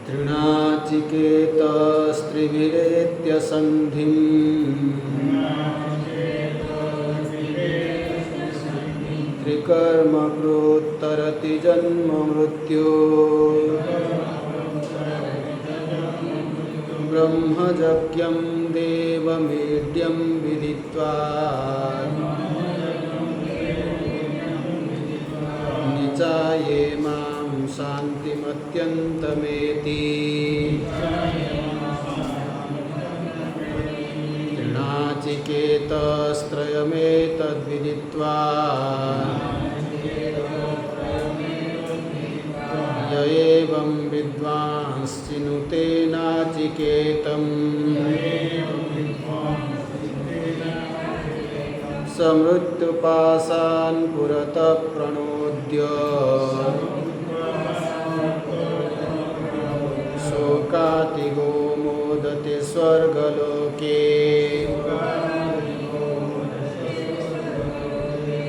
तृणाचिकेतस्त्रिभिरेत्य सन्धिम् त्रिकर्मकृत्तरति जन्म मृत्यु ब्रह्मजज्ञं देवमेड्यं विदित्वा निचाये मां शान्तिमत्यन्तमेति तृणाचिकेतस्त्रयमेतद्विदित्वा य एवं विद्वांश्चिनुते नाचिकेतम् स मृत्युपाशान् पुरतः प्रणोद्य शोकातिगो मोदते स्वर्गलोके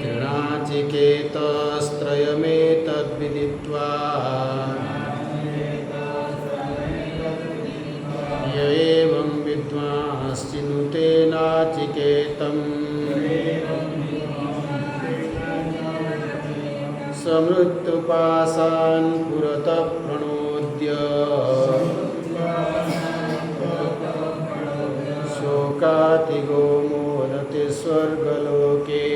तृणाचिकेतस्त्रयमेतद्विदित्वा य एवं विद्वांश्चिनुते नाचिकेतम् स मृत्युपाशान् पुरतः प्रणोद्य शोकातिगो मोदते स्वर्गलोके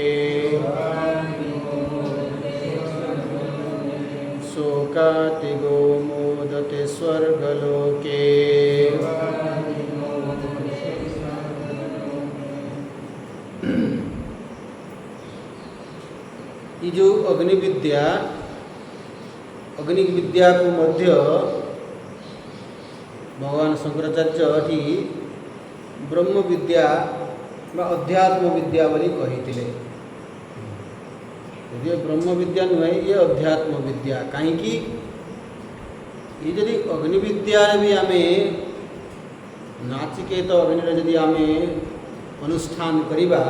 शोकातिगो मोदते स्वर्गलोके। ये जो अग्नि विद्या को मध्य भगवान शंकराचार्य एटी ब्रह्म विद्या बा अध्यात्म विद्या बोली कही। ये ब्रह्म विद्या नुहे, ये अध्यात्म विद्या कहीं ये जदि अग्नि विद्या भी आम नाचिकेत अग्नि जदि आम अनुष्ठान करिबा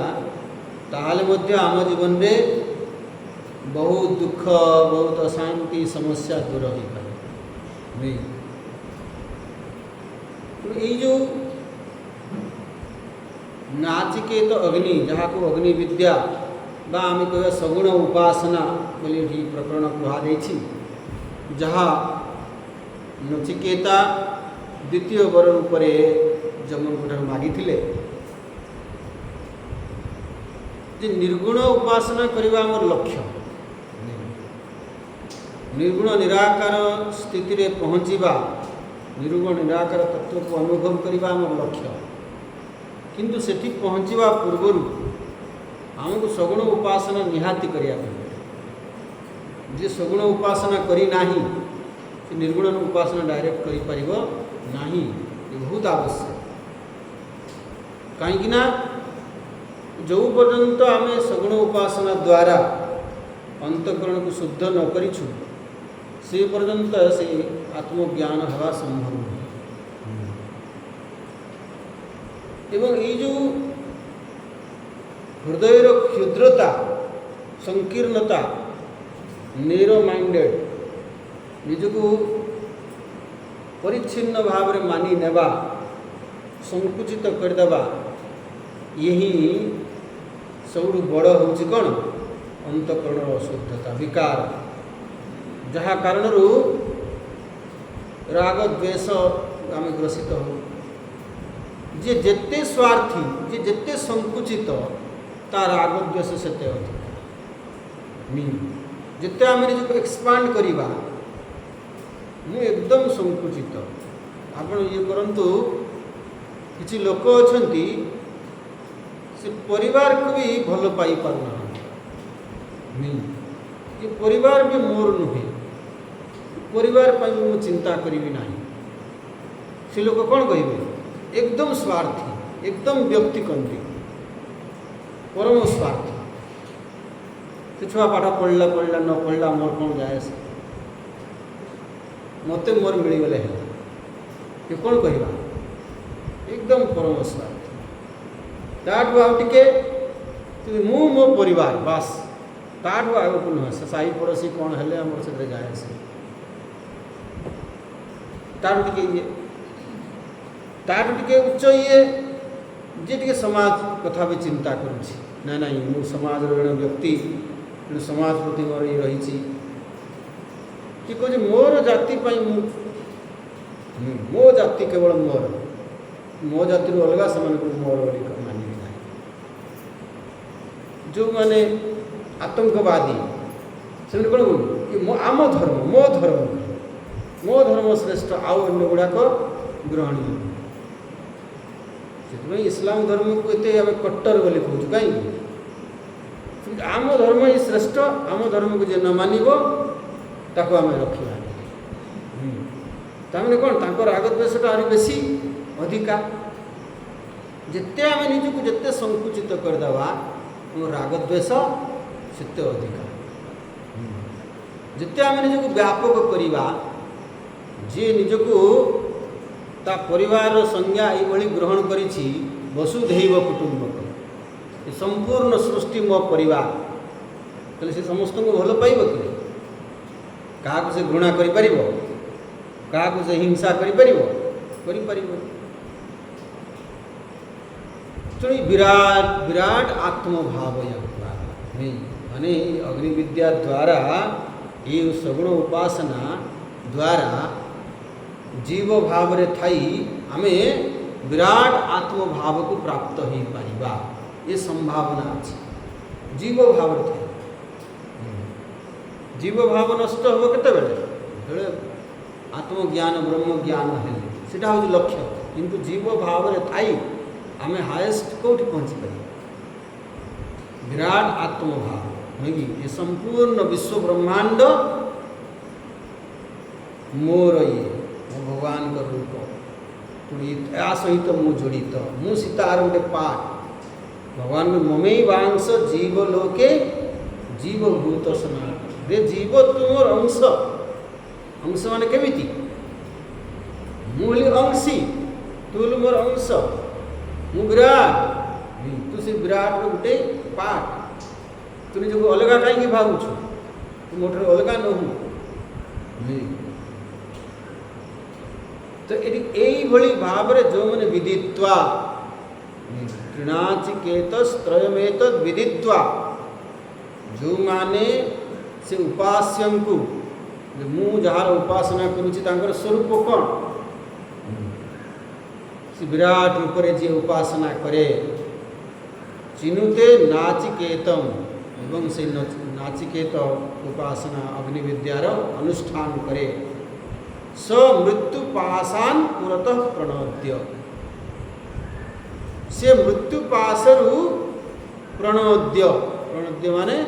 ताहले मध्य आम जीवन में बहुत दुख बहुत अशांति समस्या दूर हो पाए। तो ये जो नाचिकेत अग्नि जहाँ को अग्नि विद्या बा आम कह सगुण उपासना बोली प्रकरण कहुई जहाँ नचिकेता द्वितीय वर रूप जमन ठार मागी निर्गुण उपासना करवा आमर लक्ष्य। निर्गुण निराकार स्थिति रे पहुँचवा, निर्गुण निराकार तत्व को अनुभव करवा आमर लक्ष्य। किंतु सेठी पहुँचवा पूर्वर आमको सगुण उपासना निहाती करिया जे सगुण उपासना करी नाही से निर्गुण उपासना डायरेक्ट करि परिबो नाही। ये बहुत आवश्यक कहीं ना जो पर्यंत आम सगुण उपासना द्वारा अंतकरण को शुद्ध न करिछु से पर्यंत से आत्मज्ञान हवा संभव नहीं। एवं ये जो हृदयर क्षुद्रता संकीर्णता नेरो माइंडेड निजको परिच्छिन्न भाव में मानी नेबा संकुचित करदेवा यही सब बड़ हूँ कौन अंतकरण अशुद्धता विकार जहाँ कारण राग द्वेष आम ग्रसित हो जे जेते स्वार्थी जे जेते संकुचित ता राग द्वेष सेते अधिक जिते आम निजको एक्सपांड करवा मु एकदम संकुचित आप ये करंतु किसी लोक अच्छा से परिवार को भी भल पाई पारना ये परिवार भी मोर नुहे परिवार पर मु चिंता करी ना से लोग कौन कहे एकदम स्वार्थी एकदम व्यक्तिकंदी परम स्वार्थी से छुआ पाठ पढ़ला पढ़ला न पढ़ला मोर कौन जाए मत मोर मिलगले है ये कौन कहवा एकदम परम स्वार्थी ताठू आउ टिके मु मो परिवार बास ताठू आगक नुहे से साही पड़ोशी कौन हेले आम से जाए तार टिके ये तार टिके उच्च ये जे टिके समाज कथा भी चिंता करुछि ना नहीं मु समाज रो जण व्यक्ति जण समाज प्रति मोर ये रहिछि कि को जे मोर जाति पई मो जाति केवल मोर मो जाति रो अलगा समान को मोर बोली मानि ना जो माने आतंकवादी से कोन कि आम धर्म मो धर्म श्रेष्ठ आउ अन्य गुड़ाक ग्रहणीय से इस्लाम धर्म को एते आम कट्टर बोली कहूँ कहीं आम धर्म ही श्रेष्ठ आम धर्म को जे न मानिबो ताको आम रखिबा तामने कौन तांको राग द्वेषटा आहुरी बेसी अधिका जिते आम निजक जिते संकुचित करदेवा राग द्वेष सेते अधिका जिते आम निजक व्यापक करवा जी निजक ता परिवार संज्ञा ये ग्रहण करिछि वसुधैव कुटुंबकम संपूर्ण सृष्टि मो परिवार तेल से समस्त को भल पाइब कि क्या से घृणा करि क्या से हिंसा करि विराट विराट आत्मभाव माने अग्नि विद्या द्वारा ये सगुण उपासना द्वारा जीव भाव रे थाई आमे विराट आत्मभाव को प्राप्त हो पारिबा ये संभावना अच्छी जीव भाव रे थाई जीव भाव नष्ट हो केते बेले आत्मज्ञान ब्रह्म ज्ञान है सेटा हो लक्ष्य किंतु जीव भाव रे थाई आमे हाईएस्ट कोठी पहुंची पारि विराट आत्मभाव नहीं ये संपूर्ण विश्व ब्रह्मांड मोर ये भगवान का रूप या सहित मु जड़ित मु सीतार गोटे पाठ भगवान ममे वांश जीव लोके जीव भूत सनातन रे जीव तुमर अंश अंश माने केमिति मुली अंशी तुल मोर अंश मु विराट तू से विराट गोटे पाठ तू निज अलग कहीं भावुछु तू मोटर अलग न हो तो यही भाव जो मैंने विदित्वा तृणाचिकेतस्त्रयमेत विदित्वा जो माने से उपास्यं को मु जार उपासना करुछि तांकर स्वरूप कौन से विराट रूप रे जे उपासना करे चिनुते नाचिकेतम एवं से नाचिकेत उपासना अग्नि विद्यार अनुष्ठान करे स मृत्यु पाशान पुरतः प्रणोद्य से मृत्यु पाशरु प्रणोद्य प्रणोद्य माने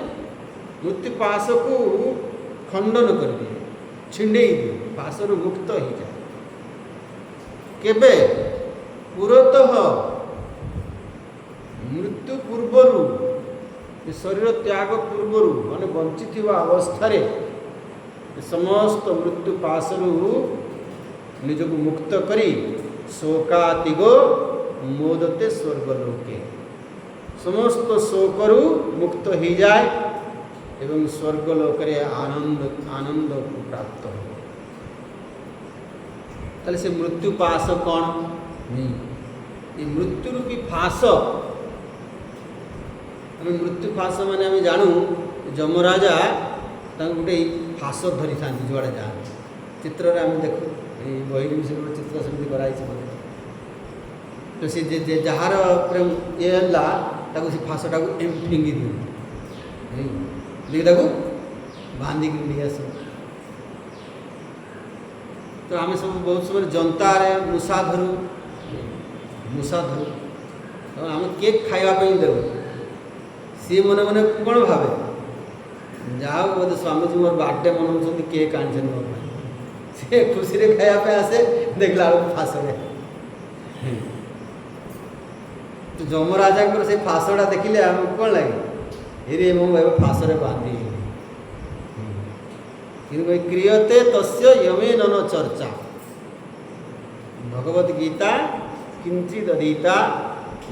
मृत्यु पाश को खंडन कर दिए छिंडे दिए पाशरु मुक्त हो जाए केबे पुरतः मृत्यु पूर्वरु शरीर त्याग पूर्वरु माने वंचित अवस्था रे समस्त मृत्यु पाशरु निजक मुक्त करी शोकातिगो मोदते स्वर्गलोके समस्त शोकरु मुक्त हो जाए एवं स्वर्गलोक रे आनंद आनंद को प्राप्त हो ताले से मृत्यु पाश कौन नहीं ये मृत्यु रूपी फास आम मृत्यु फास माने आम जानू जमराजा गोटे फास धरी था जुआड़े जाए चित्र आम देखु बही भी से गोटे चित्र सेमती कराई तो सी जार ये से फासटा को एम फिंगी दिए बांधिक नहीं आस तो आम सब बहुत समय जनतार मूषा धरू तो आम केक खावाई देव सी मन मन कौन भावे जाओ बोधे स्वामीजी मोर बर्थडे मनाऊँ केक आनी मोर सी खुशी रे खायापे आसे देखला फासरे तो जमराजा से फासटा देखिले आम कौन लगे ये मुझे फासरे बांधि कि क्रियते तस्य यमेन न चर्चा भगवद गीता किंचित अधीता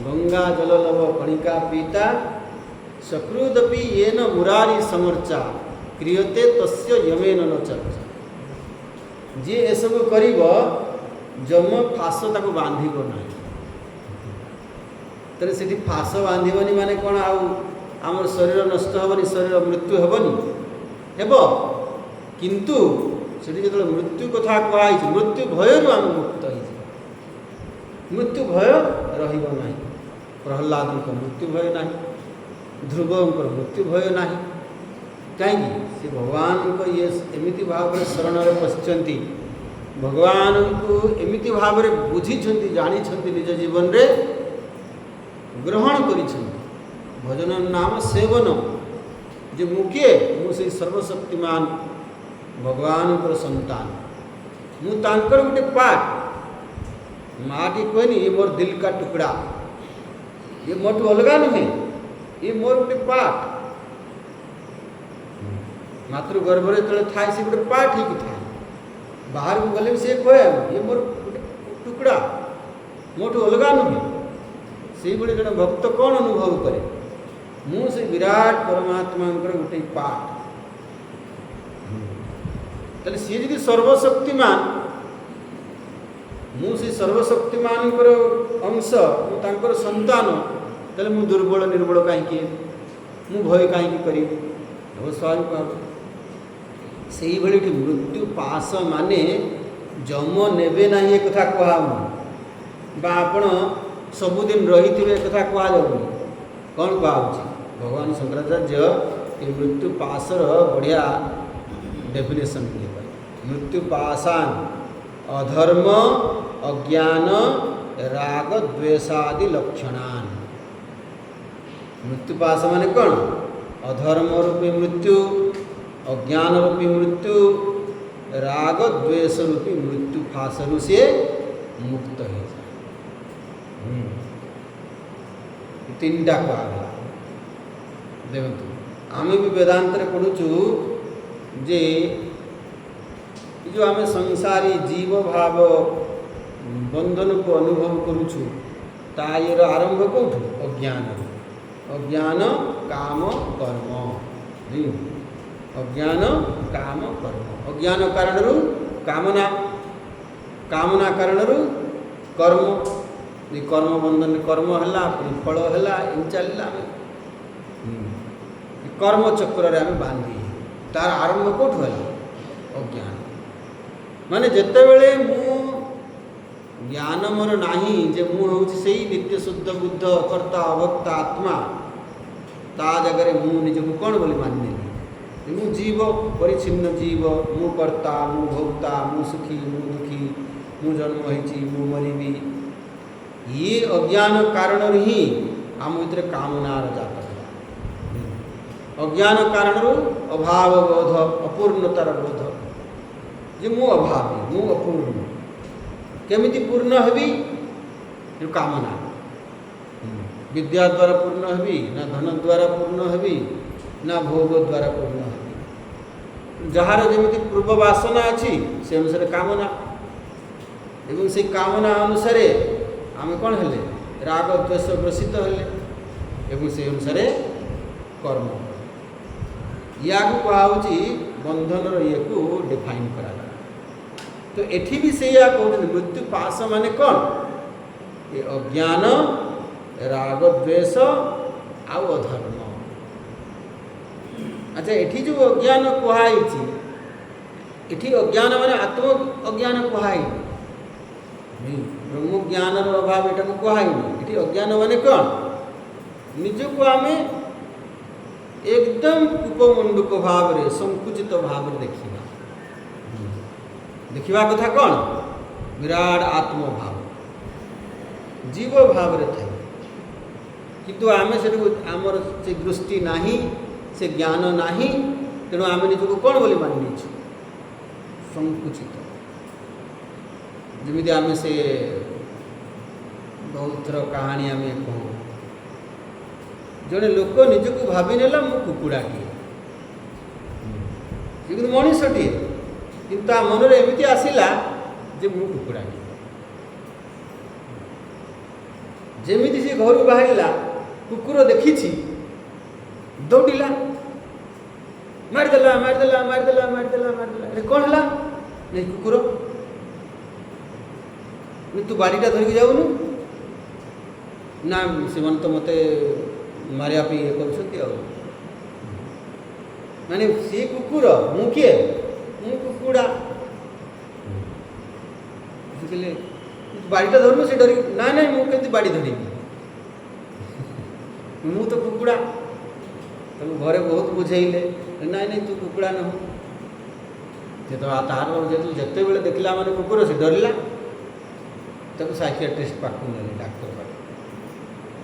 गंगा जल लव कणिका पीता सकृदपि येन मुरारी समर्चा क्रियते तस्य यमेन न चर्चा जी एसबू कर जम फास ताको बांधिब ना तेरे से फास बांधबनी माने कौन आम शरीर नष्ट हेनी शरीर मृत्यु हेनी हेब किंतु से जो मृत्यु कथा कहुई मृत्यु भयर आम मुक्त हो मृत्यु भय रही प्रहलाद मृत्यु भय ना ध्रुवंकर मृत्यु भय ना कहीं से भगवान को ये एमती भाव में शरण में पशिंट भगवान को एमती भाव में बुझी जानी निज जीवन रे ग्रहण कर भजन नाम सेवन जे मुखे मुझे सर्वशक्तिमान भगवान को संतान मुझे गोटे पार्ट माँ टी कहनी ये मोर दिल का टुकड़ा ये मोटू अलग नुहे ये मोर गोटे पार्ट मातृगर्भ जो थाए से गोटे पार्ट ही थाए बाहर को गले से कहे ये मोर गोटे टुकड़ा मोटू अलग नुहे से जन भक्त कौन अनुभव करे मुझे विराट परमात्मा गोटे पार्ट तेल सी जी सर्वशक्तिमान मुझे सर्वशक्तिमान अंश मुझे संतान तेल मु दुर्बल निर्बल कहीं मु भय कहीं करी स्वाभाविक भाव से ही मृत्यु पास माने जम नेबे ना एक कथा कहूँ आपण सबुदिन रही थे एक कथा कहु कौन कहूँ भगवान शंकराचार्य ये मृत्यु पासर बढ़िया डेफिनेशन दिए मृत्यु पासान अधर्म अज्ञान राग द्वेषादि लक्षणान मृत्यु पास माने कौन अधर्म रूपी मृत्यु अज्ञान रूपी मृत्यु राग द्वेष रूपी मृत्यु फासरु से मुक्त हो जाए तीन टा कहला देखो आम भी वेदांत पढ़ुचु जे जो आम संसारी जीव भाव बंधन को अनुभव करुचु तायर आरंभ कौटू अज्ञान अज्ञान काम कर्म अज्ञान काम कर्म अज्ञान कारण कामना कामना कारण कर्म कर्म बंधन कर्म है फल है चलला कर्म चक्र आम बांधी तार आरंभ कौटू है अज्ञान माने जिते बड़े मु ज्ञान मोर नाही जे मु हूँ से नित्य शुद्ध बुद्ध कर्ता अभक्ता आत्मा ता जगह मु निजक कौन बोली मानने मु जीव परिच्छिन्न जीव मु कर्ता मु भोक्ता मु सुखी मु दुखी मु जन्म होती मु मरबी ये अज्ञान कारण ही आम भर कामनार जात अज्ञान कारण अभाव बोध अपूर्णतार बोध जे मु अभावी मु अपूर्ण केमिति पूर्ण हेबी जो कामना विद्या द्वारा पूर्ण हेबी ना धन द्वारा पूर्ण हेबी ना भोग द्वारा पूर्ण हेबी जार जमी पूर्व वासना अच्छी से अनुसार कामना एवं से कामना अनुसार आम कौन हेले राग द्वेष ग्रसित हेले एवं से अनुसार कर्म या कहुची बंधन ये को डिफाइन करा तो एठी भी से या कहते मृत्यु पास माने कौन ये अज्ञान राग द्वेष आउ अधर्म अच्छा एठी जो अज्ञान कहुई एठी अज्ञान माने आत्म अज्ञान कहुई ब्रह्म ज्ञान अभाव एटा को कहुई एठी अज्ञान माने कौन निजको आमे एकदम उपमंडुक भाव रे संकुचित भाव रे देखा कथा कौन विराट आत्मभाव जीव भाव रे थे किंतु आमे से आमर से दृष्टि नाही से ज्ञान नाही तेणु आम निजक कौन बोली मानि संकुचित जमी आम से बहुत थर कहानी आम कहूँ जड़े लोक निजक भावी नेला मु कुकुड़ाटी मनीषटी किंतु आ मन एमती आसला जे मु कुकुड़ाटी जमी से घर बाहर कुकुर देखी दौड़ा मारिदेला मारिदेला मारिदेला मारिदेला मारिदेला कौन है नहीं कुकुर तू बाड़ीटा धरिकी जाऊनु ना से तो मत मारिया ये कर माने सी कुकुर मु किए मु कुकुड़ा कहले बाड़ीटा धरनु से डर ना ना मुझे बाड़ी धरी मु तो कुकुड़ा तुम घरे बहुत बुझेले ना नहीं तू कुकुड़ा न तो तार जेतु जिते बड़े देखला मैंने कुकुर से डरला तक साइकियाट्रिस्ट पाक नेले डाक्टर पाक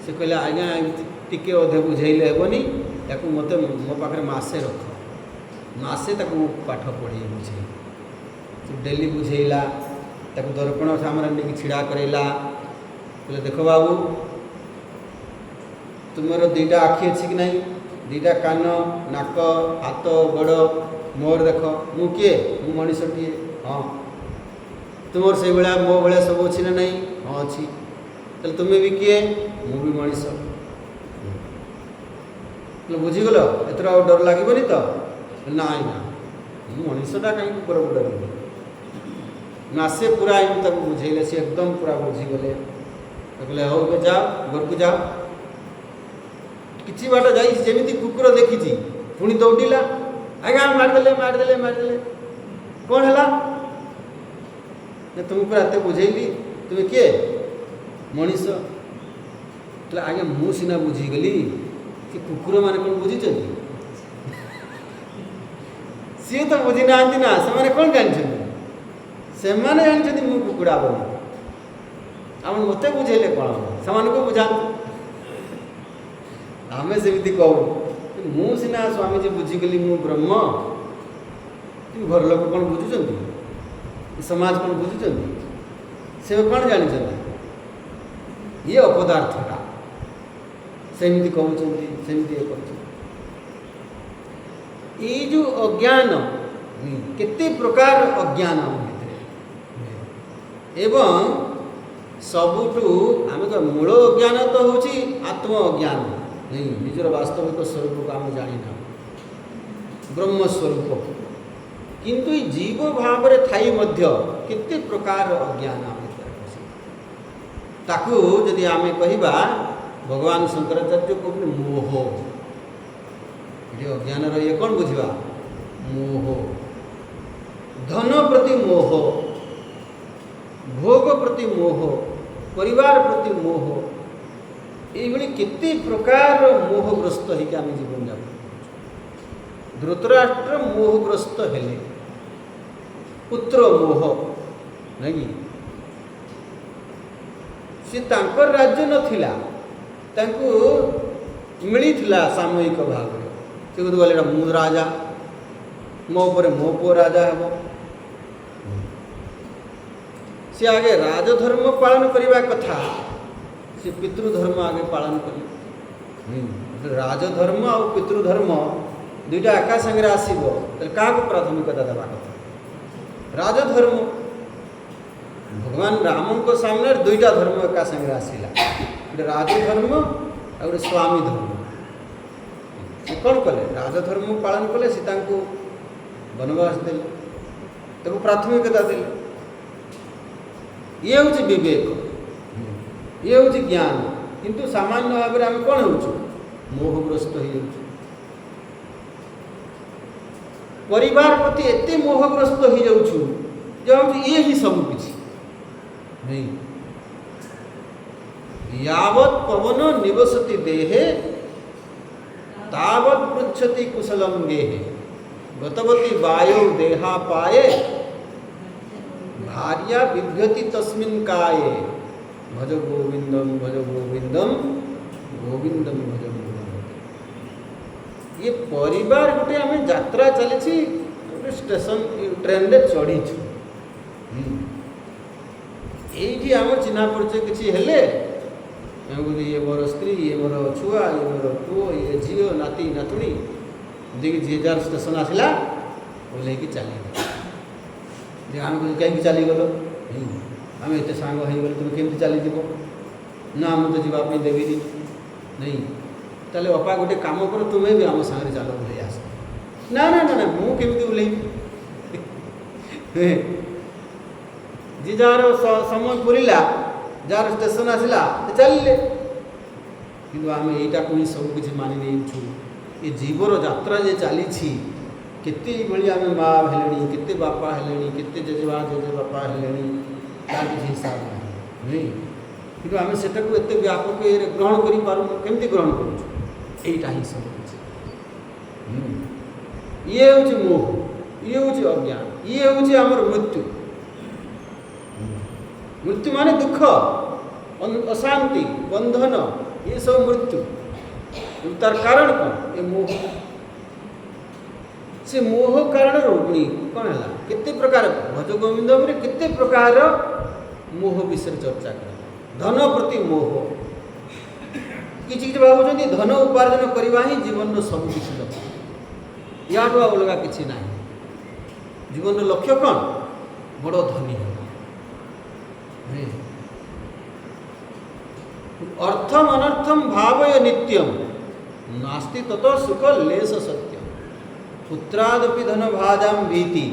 से कहले आज्ञा टिके अधे बुझेले हेबनी या मत मो पाखे मसे रख मसे पाठ पढ़े बुझे डेली बुझेला दर्पण सामने नहीं छिड़ा करेला बोले देख बाबू तुमर दुईटा आखि अच्छी कि नहीं दुईटा कान नाक हाथ गोड़ मोर देख मु किए मु मनीषटीए हाँ तुम से भाया मो भाया सब अच्छी ना नहीं हाँ अच्छी तो तुम्हें भी किए मु भी मनीष बुझीगल एथर आ डर लगे तो ना ना मनीषटा कहीं कुकुर को डर मसे पूरा एम बुझेले सी एकदम पूरा बुझीगले कहले हो जाओ घर को जाओ किसी बाट जामी कुकुर देखी पुणी दौड़ा आज्ञा मारदेले मारदेले मारदेले कौन है तुम पूरा एत बुझेली तुम्हें किए मनीष तो आज्ञा मु सीना बुझीगली कि कुकुर मैंने कौन बुझी सी तो बुझी ना से कौन जानते से जानते मु कुकुड़ा बोली आप मत बुझेले कौन से बुझा आम सेमती कहू मु सीना स्वामीजी बुझीगली मु ब्रह्म कि घर लोक कौन बुझुंट समाज कौन बुझुंट से कौन जानते ये अपदार्थटा सेमती कहते सेमती ये जो अज्ञान केते प्रकार अज्ञान एवं सबुठू आम तो मूल अज्ञान तो हूँ आत्म अज्ञान नहीं निजर वास्तविक स्वरूप को आम जाना ब्रह्म स्वरूप किंतु जीव भाव में थाई मध्य केते प्रकार अज्ञान ताकू जदि आम कहवा भगवान शंकराचार्य कहते मोह ये अज्ञान ये कौन बुझा मोह धन प्रति मोह भोग प्रति मोह परिवार प्रति मोह ये केते प्रकार मोहग्रस्त होकर आम जीवन जापन धृतराष्ट्र मोहग्रस्त हेले पुत्र मोह नहीं सी तांकर राज्य नथिला तांको मिलिथिला सामूहिक भाव में से गले मु राजा मो पर मो पु राजा हे सी आगे राजधर्म पालन करने कथा से पितृधर्म आगे पालन कर राजधर्म और पितृधर्म दुईटा एका संगे आसो क्या प्राथमिकता देवा कथा राजधर्म भगवान राम को सामने दुईटा धर्म एका संगे आसला गोटे राजधर्म और गोटे स्वामी धर्म से कौन कले राजधर्म पालन कले सीता को वनवास देते प्राथमिकता देले ये हूँ विवेक ये हूँ ज्ञान किंतु सामान्य भाव में आम कौन हो मोहग्रस्त हो परिवार प्रति एत मोहग्रस्त हो जाऊँ ये ही सब किसी नहीं यावत् पवन निवसति देहे तावत् पृच्छति कुशलम गेहे गतवती वायौ देहा पाए भार्या बिभ्यति तस्मिन् काये भज गोविंदम गोविंदम गोविंदम भज गोविंदम। ये परिवार गोटे आम यात्रा चली स्टेशन ट्रेन रे चढ़ी ये आम चिन्हा परिचय किसी हेले ये मोर स्त्री ये मोर छुआ ये मोर पुओ ये झील नाती नातुणी देखिए जी जार स्टेशन आसला बोले कि चली आम कहीं चलीगल आम एत सांग हो तुम केमती चलीज ना मुझे जावाई देवी नहीं ताले अपा गोटे काम कर तुम्हें भी आम सागर चल ओल्ल आस ना ना ना ना मुझे ओल्ल जी जार समय पूरा जार स्टेशन आसला चलिए कि आम यहीटा को ही सब किसी मानि नहीं ये जीवर यात्रा जे चली केते भली आम माँ हेले केते बापा हेले केते जेजेबा जेजेबापा हेले तार किसी हिसाब नहीं कि आम से एत व्यापक ग्रहण करमती ग्रहण करा ही सब ये हूँ मोह ये हूँ अज्ञान ये हूँ आमर मृत्यु मृत्यु माने दुख अशांति बंधन ये सब मृत्यु तार कारण कौन ये मोह से मोह कारण रोगिणी कौन है केते प्रकार भज गोविंद में केते प्रकार मोह विषय चर्चा कर धन प्रति मोह किसी भावुं धन उपार्जन करवा ही जीवन सब किसी लक्ष्य या अलग किसी ना जीवन लक्ष्य कौन बड़ धनी है अर्थम अनर्थम भावय नित्यम नास्ति ततो सुख लेश सत्यम पुत्रादपि धन भाजाम भीति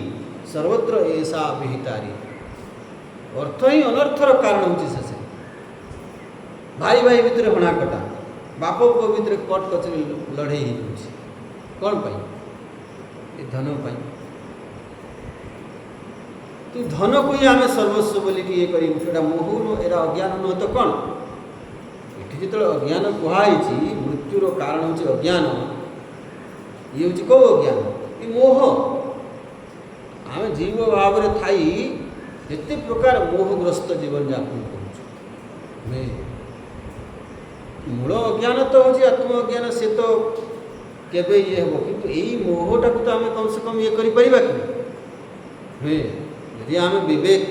सर्वत्र ऐसा विहितारी अर्थ ही अनर्थर कारण होची से भाई भाई भितर हणाकटा बाप पुओ भितर कट कचरी लड़े ही कौन पाई ये धन पाई तू धन को ही आम सर्वस्व बोलिकी ये कर मोह एरा अज्ञान नुह तो कौन ये जो अज्ञान कहुई मृत्युर कारण हूँ अज्ञान ये हूँ कौ अज्ञान ये मोह आम जीव भाव में थी जिते प्रकार मोहग्रस्त जीवन यापन कर मूल अज्ञान तो हूँ आत्म अज्ञान से तो केवे ये हम कि यही मोहटा को तो आम कम से कम ये कर यदि आम विवेक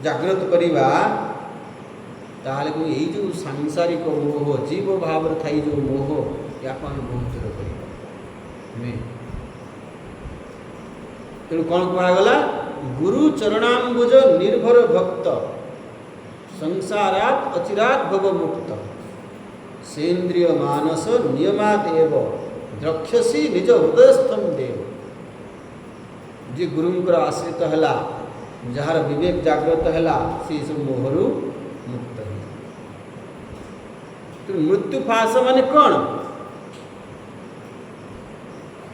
जागृत करवा ताहले को यही जो सांसारिक मोह जीव भाव थी जो मोह या बहुत दूर कर तेणु कौन कहगला गुरु चरणाम्बुज निर्भर भक्त संसारात अचिरात भव मुक्त सेन्द्रिय मानस नियमात एव द्रक्ष्यसी निज हृदयस्थम देव जी गुरुंकर आश्रित है जार विवेक जागृत है से सब मोहरु मुक्त है तो मृत्यु फास माने कौन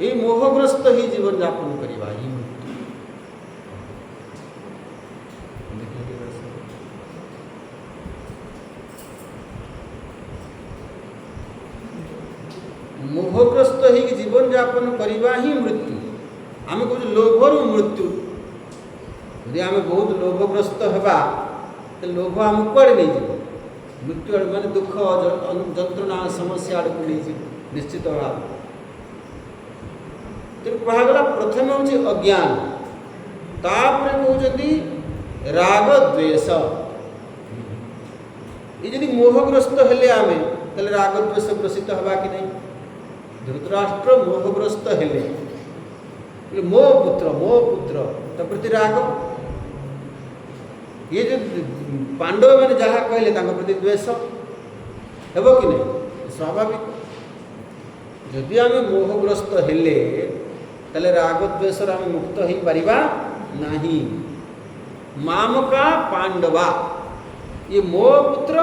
ये मोहग्रस्त ही जीवन यापन करवा ही मृत्यु मोहग्रस्त ही जीवन यापन करवा ही मृत्यु आम कह लोभरु मृत्यु यदि आम बहुत लोभग्रस्त हवा तो लोभ आम कड़े नहीं जीव मृत्यु माने दुख जंत्रणा समस्या आड़ को नहीं निश्चित भाव तेणु कहगला प्रथम हूँ अज्ञान तापर कहते राग द्वेष ये जब मोहग्रस्त हेले आम तेल राग द्वेष ग्रसित हवा कि नहीं धृतराष्ट्र मोहग्रस्त हेले मो पुत्र प्रति राग ये जो पांडव मैंने जहाँ कहले प्रति द्वेष हेब कि नहीं स्वाभाविक जदि आम मोहग्रस्त हेले ताले राग द्वेष आम मुक्त हो पारिबा नहीं मामका पांडवा ये मो पुत्र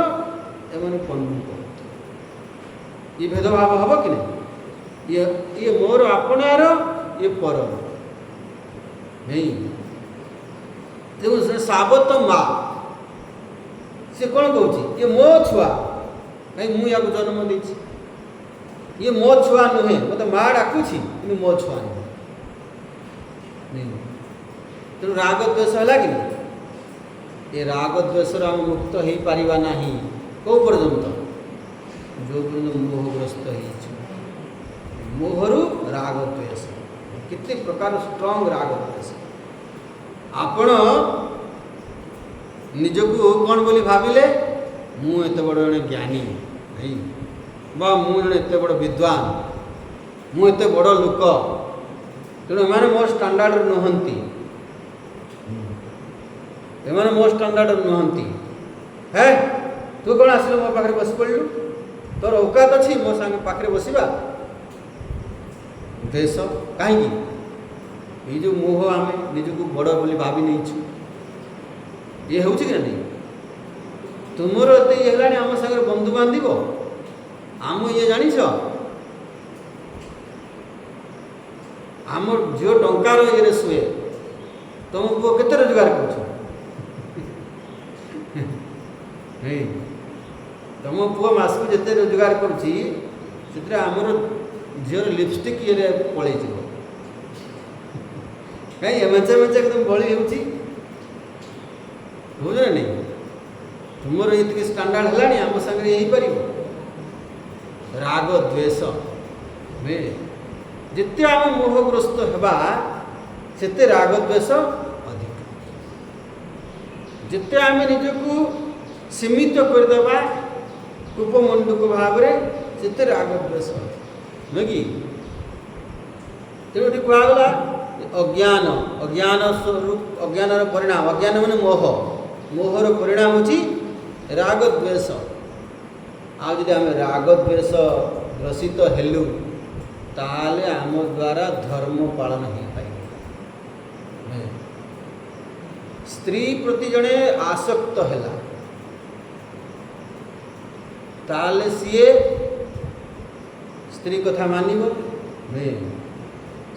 एवं पंडु ये भेदभाव हम कि नहीं ये मोर आपणार ये पर नहीं देखो साबत माँ से कौन कहूँ ये मो छुआ कहीं मुझे जन्म देती ये मो छुआ नुहे मत माँ डाकुची कि मो छुआ नहीं तेणु राग द्वेष है कि ये राग द्वेष आम मुक्त हो पारिबा नहीं कौ पर्यंत जो पर्यंत मोहग्रस्त मोहरु राग द्वेष कितने प्रकार स्ट्रॉन्ग राग द्वेष आपण निजको कौन बोली भाविले मु एत बड़ जड़े ज्ञानी नहीं बा मु जड़े एत बड़ विद्वान मु एत बड़ लोक तेणु एमाने मो स्टैंडर्ड नुहंती एमाने मो स्टैंडर्ड नुहंती है तू कौन आसिल मो पाखे बस पड़लु तोर औकात अच्छी मो सांगे पाखे बसवा देश कहीं ये जो मोह आम निजक बड़ बोली भावी नहीं ये हूँ कि नहीं तुमर एत ये आम सागर बंधु बांधिब आम ये जान आम झील टंकार ये शुए तुम पुओ केते रोजगार कर तुम पुओ मसक जिते रोजगार करमर झीर लिपस्टिक ये पलि कहीं मेचे मेचे एकदम बड़ी होना नहीं तुमर ये स्टांडार्ड है आम सागर यही पार राग द्वेष जिते आम मोहग्रस्त होगा सेते राग द्वेष अधिक जिते आम निजक सीमित करदे कूपमंडूक भाव से राग द्वेष नुह कि तेणु कहगला अज्ञान अज्ञान स्वरूप अज्ञान परिणाम अज्ञान माने मोह मोहर परिणाम होची राग द्वेष आज आम राग द्वेष ग्रसित हेलु ताले आम द्वारा धर्म पालन हो पाए स्त्री प्रति जड़े आसक्त है ताले सीए स्त्री कथा मानिब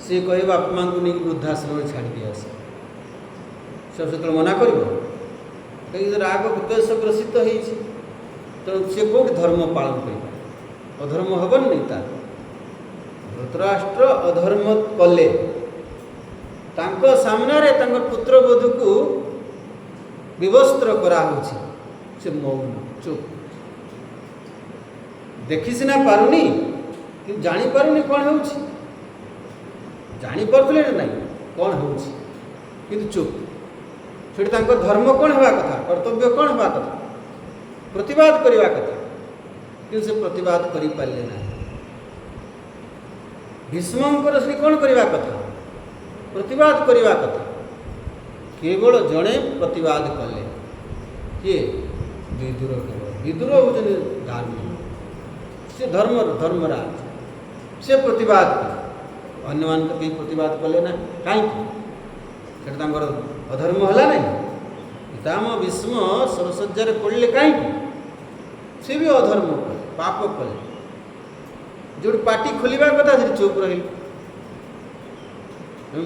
सी कह बापा माँ को नहीं वृद्धाश्रम छाड़ दिए आस सब से मना कर कहीं राग द्वेष ग्रसित हो तेणु सी कौट धर्म पालन कर अधर्म हेन नहीं तार धृतराष्ट्र अधर्म कले तांको सामने रे तांको पुत्र बधू को विवस्त्र करा से मौन चुप देखी सीना पारुनी कि जानी पारुनी कौन हो जापारे ना कौन हो चुप से धर्म कौन हवा कथा कर्तव्य कौन हवा कथा प्रतिवाद करवा कथा कि से प्रतिवाद कर पारे ना भीष्मंकर श्री कौन करवा कथा प्रतिवाद करवा कथा केवल जड़े प्रतिवाद कले किए विदुर विदुर होते धार्मिक से धर्मराज से प्रतिवाद अन्य मान कहीं प्रतिवाद कले ना कहीं अधर्म है ना पितामह भीष्म सरसज्जार पड़े कहीं सी भी अधर्म कले पाप कले जो पार्टी खोलवा कथा से चुप रही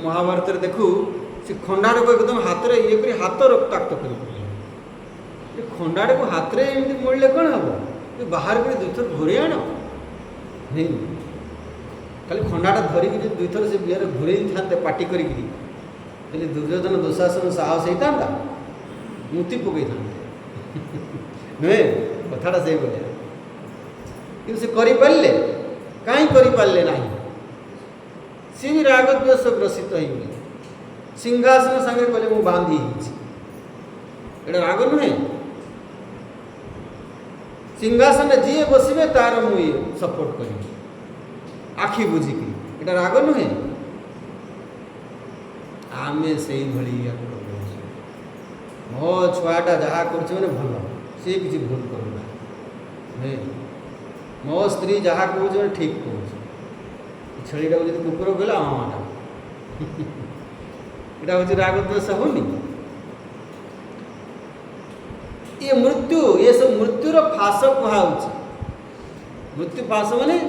महाभारत देखू से खंडाड़ को एकदम हाथ में ये कर हाथ रक्ताक्त कर खंडाड़ को हाथ में एमती मोड़े कौन हम बाहर कर दुईथर घूरे आण नहीं खाली खंडाटा धरिक दुईथर से बिहार घूरे था पार्टी करी दुर्योधन दुशासन साहस होता मुति पकई था नुहे कथाटा से बोलिया कि से करें कहीं करें ना सी भी राग द्वेष ग्रसित हो सिंहासन सागे कहले मु बांधी एटा राग नुहे सिंहासन जी बसवे तार मुझे सपोर्ट करी आखि बुझिक एटा राग नुहे आमे से मो छुआटा जहाँ कर भल सी किसी भूल करूना मो स्त्री जहाँ कहे ठीक कह छेड़ा को जो कुकुर कहला हाँ यहाँ हूँ राग द्वेष होनी ये मृत्यु ये सब मृत्युर फास कहुच्छे मृत्यु फास माने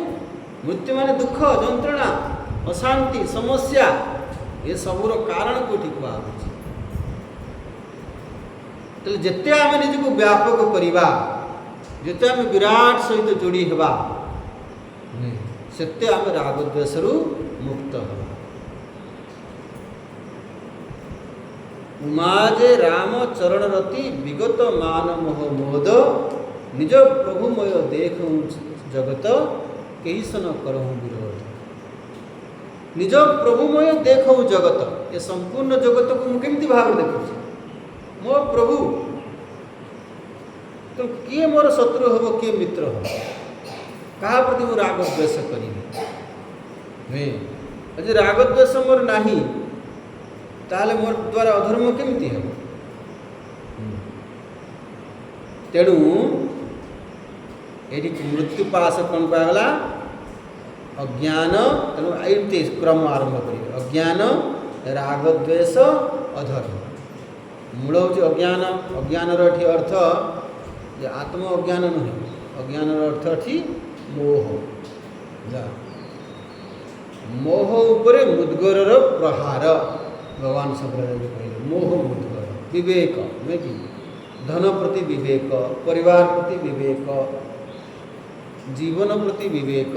मृत्यु माने दुख जंत्रणा अशांति समस्या ये सबूर कारण कौटी कहुच्छे तो जिते आम निजक व्यापक करवा जिते आम विराट सहित जोड़ी हवा सेते आम राग द्वेष मुक्त हवा उमाजे राम चरण रति विगत मान मोह मोद निज प्रभुमय देख जगत कही सन करहु विरोध निज प्रभुमय देख जगत ये संपूर्ण जगत को मुझे भाव देखुच मो प्रभु तो किए मोर शत्रु हम किए मित्र हम क्या प्रति मु राग द्वेष करी आज राग द्वेष मोर नहीं ताले मोर द्वारा अधर्म केमती है तेणु ये मृत्यु पास कौन पागला अज्ञान तेणु एमती क्रम आरंभ कर अज्ञान राग द्वेष अधर्म। मूल हूँ अज्ञान। अज्ञानर एठी अर्थ जे आत्म अज्ञान नुहे, अज्ञानर अर्थ एठी मोह। मोह उपरे मुद्गरर प्रहार भगवान शंकराचार्य कहले। मोह मुद्गर विवेक नहीं कि धन प्रति विवेक, परिवार प्रति विवेक, जीवन प्रति विवेक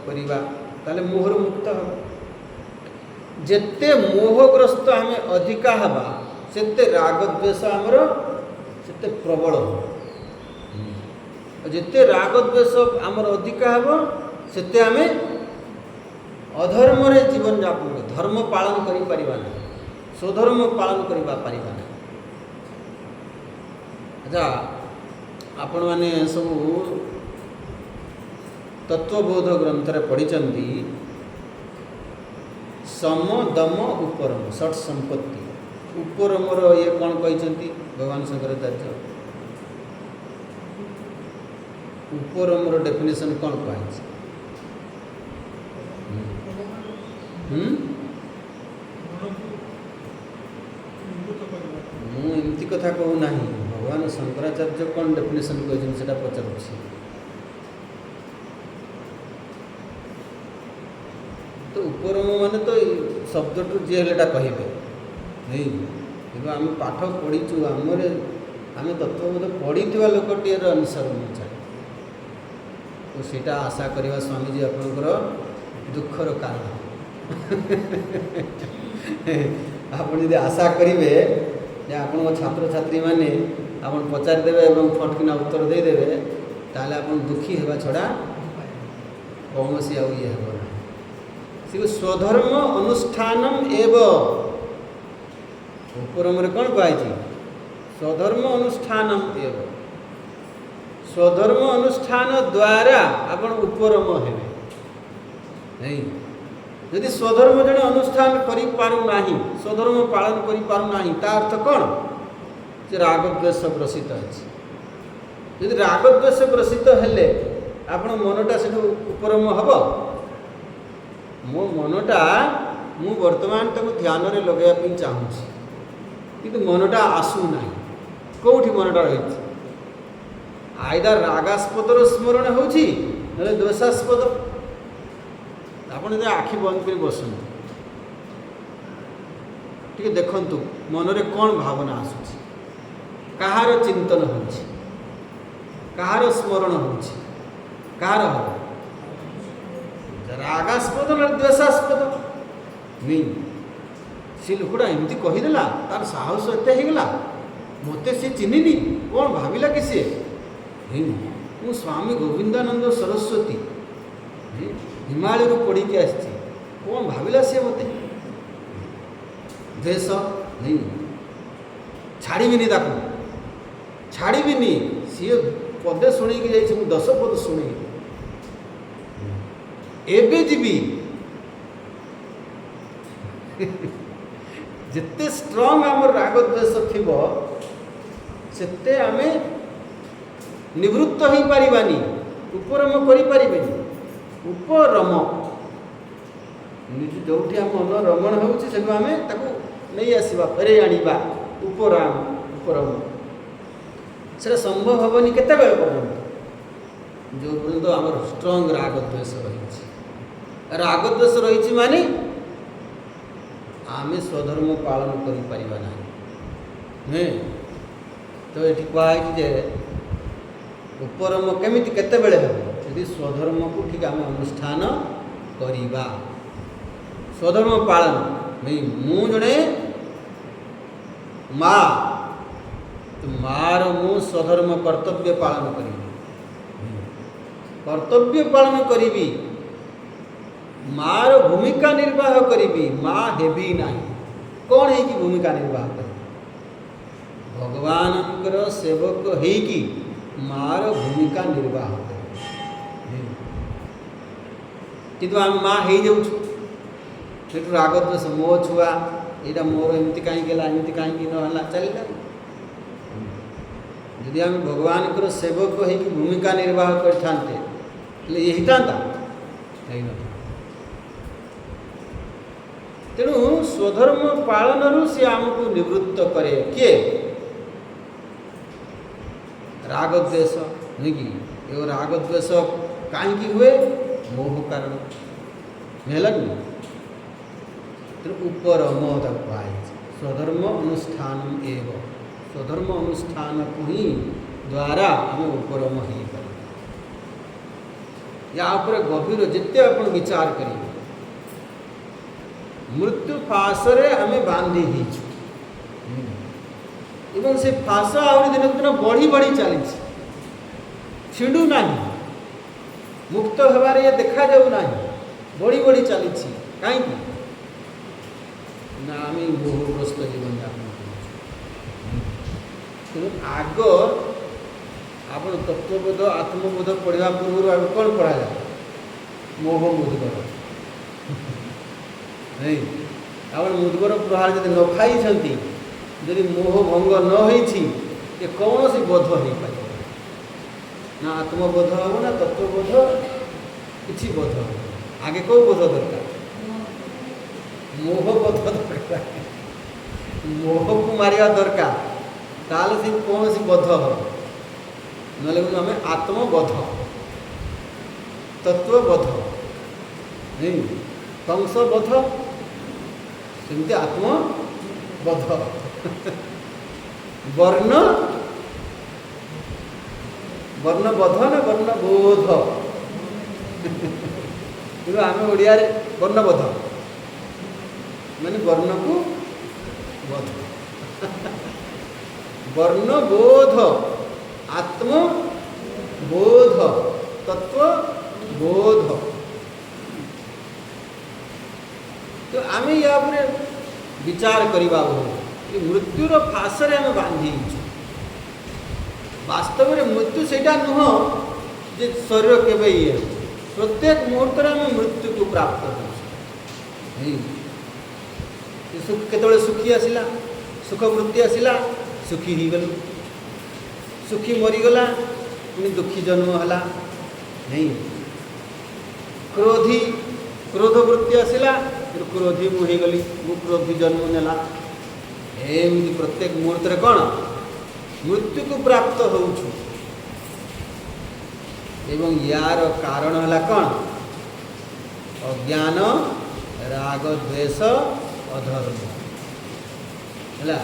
परिवार ताले मोहर मुक्त हम। जेते मोहग्रस्त आम अधिका हवा सेते राग द्वेष आमर सेते प्रबल हो। जेते राग द्वेष आमर अधिका हब सेते आम अधर्म रे जीवन यापन कर धर्म पालन करि परिबा ना, स्वधर्म पालन करिबा परिबा ना। अच्छा आपण माने सब तत्वबोध ग्रंथ रे पढ़िचंती सम दम उपरम षट संपत्ति। उपरमर ये कौन कहते भगवान शंकराचार्य? उपरमर डेफिनेशन कौन कह? मुझे कथा कहूना भगवान शंकराचार्य कौन डेफिनेशन कहते पचार। तो उपरम माने तो शब्द टू जी हेटा कहे नहीं कि आम पाठ पढ़ीचु आमर आम तत्वबोध पढ़ी लोकटे अनुसरण चाहे तो सीटा आशा करवा स्वामीजी आपणकर दुखर कारण। आप आशा करेंगे आपण छात्र छात्री मैंने आप पचारिदेवे और फटकिना उत्तर देदेवे ताले आप दुखी होगा छड़ा कौन सी आउ ये हे ना। स्वधर्म अनुष्ठानम एवं उपरम कौन कहुई? स्वधर्म अनुष्ठानम एवं स्वधर्म अनुष्ठान द्वारा आपण उपरम हेबे नहीं। यदि स्वधर्म जड़े अनुष्ठान करि पारु नाही, स्वधर्म पालन करि पारु नाही, ता अर्थ कौन? जे राग द्वेष ग्रसित अछि। यदि राग द्वेष ग्रसित हेले आपण मनटा से उपरम हब। मो मनटा मु वर्तमान तक ध्यान रे लगाइबा चाहूँ किंतु मनटा आसू ना। कौटी मनटा रही आईदर रागास्पद स्मरण होची नले द्वेषास्पद। आपण जे आखि बंद कर बसन टिके देखंतु मनरे कौन भावना आसुची, कहार चिंतन होची, कहार स्मरण होची, कहार हो रागास्पद ना द्वेषास्पद नहीं। सी लोकटा एमती कहीदेला तार साहस एत होगला मत सी चिन्हनी कौन भाविला कि सी मु स्वामी गोविंदानंद सरस्वती हिमालय पढ़ी आसी कौन भाविला सी मत द्वेष नहीं। छाड़बी छाड़बी सी पदे शुणी जा 10 पद शुणी एबे जीवी जिते स्ट्रॉन्ग आम राग द्वेष थी सेते आम निवृत्त हो पारिबानी, उपरम करि पारिबेनी। उपरम जो मन रमण होउछि से आम ताकू नहीं आसवा फेरे आनिबा उपराम उपरम से संभव हेनी केते बेल पर्यंत जो पर्यंत आम स्ट्रॉन्ग राग द्वेष रही। राग द्वेष रही माने आमे स्वधर्म पालन करि परिबा ना। तो ये कहुई जे उपरम केमिति केते बेले हे यदि स्वधर्म को ठीक आम अनुष्ठान करिबा। स्वधर्म पालन नहीं मु जड़े माँ तो मार मु स्वधर्म कर्तव्य पालन करी, कर्तव्य पालन करी, मार भूमिका निर्वाह करी, माँ हेबी ना कौन है कि भूमिका निर्वाह कर भगवान सेवक है कि मार भूमिका निर्वाह कर किंतु आम माँ हो जाऊँ राग द्वेष मो छुआ यहाँ मोर एमती कहीं एमती कहीं ना चलना। यदि आम भगवान सेवक हो भूमिका निर्वाह करते यही था नहीं। तेणु स्वधर्म पालन सी आमको निवृत्त करे किए रागद्वेष नहीं कि ये रागद्वेष कहीं हुए मोह कारण हेलनि तेणु ऊपर मोह तक पाए स्वधर्म अनुष्ठान एवं स्वधर्म अनुष्ठान को ही द्वारा आम उपरम हो पार या गभीर जिते आप विचार करेंगे मृत्यु फासरे आम बांधी एवं से फास आहरी दिन दिन बढ़ी बढ़ी चली छिड़ू ना मुक्त हबार ये देखा जाऊ ना बढ़ी बढ़ी चली कहीं ना आम मोहग्रस्त जीवन यापन तेणु आग आप तत्वबोध आत्मबोध पढ़ा पूर्व आगे कौन पढ़ा जाए मोह मुदगर नहीं आप मुदगर प्रहार जब न खाई जदि मोह भंग न हो कौन सी बोध हो पार ना आत्मबोध हम ना तत्वबोध किसी बोध हो आगे कौ बोध दरकार मोह बोध दरकार मोह को मारिया दरकार ताल से कौन सी बोध हो ना आम आत्मबोध तत्वबोध नहीं कंसबोध सेमती आत्मबोध वर्ण वर्णबोध ना वर्णबोध तेणु आम ओडिया वर्णबोध माने वर्ण को बोध वर्णबोध आत्मबोध तत्वबोध तो आम या विचार करवा कि मृत्युर फासरे आम बांधी वास्तव में मृत्यु से नुह जे शरीर केवे ये प्रत्येक मुहूर्त आम मृत्यु को प्राप्त सुख केतले सुखी आसला सुख वृत्ति आसला सुखी ही गलु सुखी मरीगला पुणी दुखी जन्म है नहीं क्रोधी क्रोध वृत्ति आसला फिर क्रोधी मुझे गली मु क्रोधी जन्म नेला एमती प्रत्येक मुहूर्त कौन मृत्यु को प्राप्त होउछु एवं यार कारण है कौन अज्ञान राग द्वेष अधर्म है